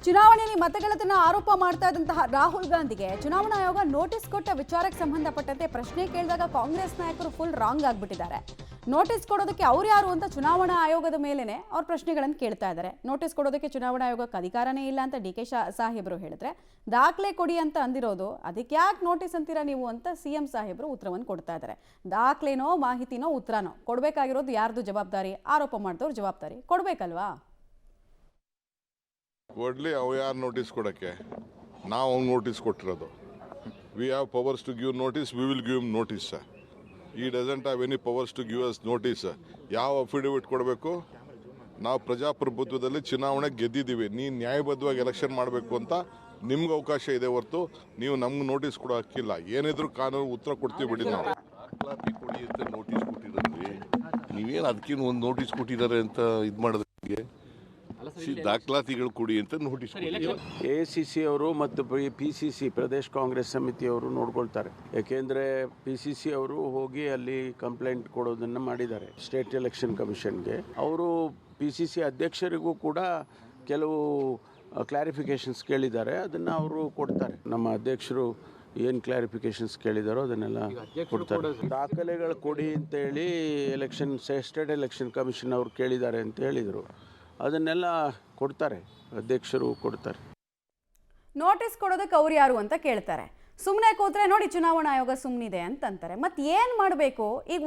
ಚುನಾವಣೆಯಲ್ಲಿ ಮತಗಳನ್ನ ಆರೋಪ ಮಾಡ್ತಾ ಇದ್ದಂತಹ ರಾಹುಲ್ ಗಾಂಧಿಗೆ ಚುನಾವಣಾ ಆಯೋಗ ನೋಟಿಸ್ ಕೊಟ್ಟ ವಿಚಾರಕ್ಕೆ ಸಂಬಂಧಪಟ್ಟಂತೆ ಪ್ರಶ್ನೆ ಕೇಳಿದಾಗ ಕಾಂಗ್ರೆಸ್ ನಾಯಕರು ಫುಲ್ ರಾಂಗ್ ಆಗಿಬಿಟ್ಟಿದ್ದಾರೆ. ನೋಟಿಸ್ ಕೊಡೋದಕ್ಕೆ ಅವ್ರು ಯಾರು ಅಂತ ಚುನಾವಣಾ ಆಯೋಗದ ಮೇಲೇನೆ ಅವ್ರ ಪ್ರಶ್ನೆಗಳನ್ನು ಕೇಳ್ತಾ ಇದ್ದಾರೆ. ನೋಟಿಸ್ ಕೊಡೋದಕ್ಕೆ ಚುನಾವಣಾ ಆಯೋಗಕ್ಕೆ ಅಧಿಕಾರನೇ ಇಲ್ಲ ಅಂತ ಡಿ ಕೆ ಸಾಹೇಬರು ಹೇಳಿದ್ರೆ, ದಾಖಲೆ ಕೊಡಿ ಅಂತ ಅಂದಿರೋದು, ಅದಕ್ಕೆ ಯಾಕೆ ನೋಟಿಸ್ ಅಂತೀರಾ ನೀವು ಅಂತ ಸಿಎಂ ಸಾಹೇಬರು ಉತ್ತರವನ್ನು ಕೊಡ್ತಾ ಇದ್ದಾರೆ. ದಾಖಲೆನೋ ಮಾಹಿತಿನೋ ಉತ್ತರನೋ ಕೊಡಬೇಕಾಗಿರೋದು ಯಾರ್ದು ಜವಾಬ್ದಾರಿ? ಆರೋಪ ಮಾಡಿದವ್ರ ಜವಾಬ್ದಾರಿ ಕೊಡಬೇಕಲ್ವಾ? ಕೊಡ್ಲಿ, ಅವು ಯಾರು ನೋಟಿಸ್ ಕೊಡೋಕ್ಕೆ? ನಾವು ಅವ್ನು ನೋಟಿಸ್ ಕೊಟ್ಟಿರೋದು. We have powers to give notice, we will give notice. He doesn't have any powers to give us notice. ಯಾವ ಅಫಿಡವಿಟ್ ಕೊಡಬೇಕು? ನಾವು ಪ್ರಜಾಪ್ರಭುತ್ವದಲ್ಲಿ ಚುನಾವಣೆ ಗೆದ್ದಿದ್ದೀವಿ, ನೀನು ನ್ಯಾಯಬದ್ಧವಾಗಿ ಎಲೆಕ್ಷನ್ ಮಾಡಬೇಕು ಅಂತ ನಿಮ್ಗೆ ಅವಕಾಶ ಇದೆ ಹೊರತು ನೀವು ನಮ್ಗೆ ನೋಟಿಸ್ ಕೊಡೋ ಹಕ್ಕಿಲ್ಲ. ಏನಿದ್ರು ಕಾನೂನು ಉತ್ತರ ಕೊಡ್ತೀವಿ ಬಿಡಿ. ನಾವು ದಾಖಲಾತಿ ಕೊಡಿ ಅಂತ ನೋಟಿಸ್ ಕೊಟ್ಟಿದ್ರಿ, ನೀವೇನು ಅದಕ್ಕೇನು ಒಂದು ನೋಟಿಸ್ ಕೊಟ್ಟಿದ್ದಾರೆ ಅಂತ ಇದು ಮಾಡೋದಕ್ಕೆ? ದಾಖಲಾತಿಗಳು ಕೊಡಿ ಅಂತ ನೋಟಿಸ್. ACC ಅವರು ಮತ್ತು PCC ಪ್ರದೇಶ್ ಕಾಂಗ್ರೆಸ್ ಸಮಿತಿಯವರು ನೋಡ್ಕೊಳ್ತಾರೆ. ಯಾಕೆಂದರೆ PCC ಅವರು ಹೋಗಿ ಅಲ್ಲಿ ಕಂಪ್ಲೇಂಟ್ ಕೊಡೋದನ್ನು ಮಾಡಿದ್ದಾರೆ ಸ್ಟೇಟ್ ಎಲೆಕ್ಷನ್ ಕಮಿಷನ್ಗೆ. ಅವರು PCC ಅಧ್ಯಕ್ಷರಿಗೂ ಕೂಡ ಕೆಲವು ಕ್ಲಾರಿಫಿಕೇಷನ್ಸ್ ಕೇಳಿದ್ದಾರೆ, ಅದನ್ನು ಅವರು ಕೊಡ್ತಾರೆ. ನಮ್ಮ ಅಧ್ಯಕ್ಷರು ಏನು ಕ್ಲಾರಿಫಿಕೇಷನ್ಸ್ ಕೇಳಿದಾರೋ ಅದನ್ನೆಲ್ಲ ಕೊಡ್ತಾರೆ. ದಾಖಲೆಗಳು ಕೊಡಿ ಅಂತೇಳಿ ಸ್ಟೇಟ್ ಎಲೆಕ್ಷನ್ ಕಮಿಷನ್ ಅವರು ಕೇಳಿದ್ದಾರೆ ಅಂತ ಹೇಳಿದರು, ಅದನ್ನೆಲ್ಲ ಕೊಡ್ತಾರೆ, ಅಧ್ಯಕ್ಷರು ಕೊಡ್ತಾರೆ. ನೋಟಿಸ್ ಕೊಡೋದಕ್ಕೆ ಅವ್ರು ಯಾರು ಅಂತ ಕೇಳ್ತಾರೆ. ಸುಮ್ಮನೆ ಕೂತ್ರೆ ನೋಡಿ ಚುನಾವಣಾ ಆಯೋಗ ಸುಮ್ಮನಿದೆ ಅಂತಂತಾರೆ. ಮತ್ತೆ ಏನು ಮಾಡಬೇಕು? ಈಗ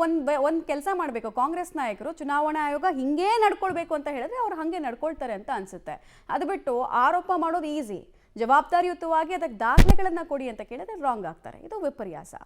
ಒಂದು ಕೆಲಸ ಮಾಡಬೇಕು ಕಾಂಗ್ರೆಸ್ ನಾಯಕರು, ಚುನಾವಣಾ ಆಯೋಗ ಹಿಂಗೇ ನಡ್ಕೊಳ್ಬೇಕು ಅಂತ ಹೇಳಿದ್ರೆ ಅವ್ರು ಹಾಗೆ ನಡ್ಕೊಳ್ತಾರೆ ಅಂತ ಅನ್ಸುತ್ತೆ. ಅದು ಬಿಟ್ಟು ಆರೋಪ ಮಾಡೋದು ಈಸಿ, ಜವಾಬ್ದಾರಿಯುತವಾಗಿ ಅದಕ್ಕೆ ದಾಖಲೆಗಳನ್ನು ಕೊಡಿ ಅಂತ ಕೇಳಿದ್ರೆ ರಾಂಗ್ ಆಗ್ತಾರೆ. ಇದು ವಿಪರ್ಯಾಸ.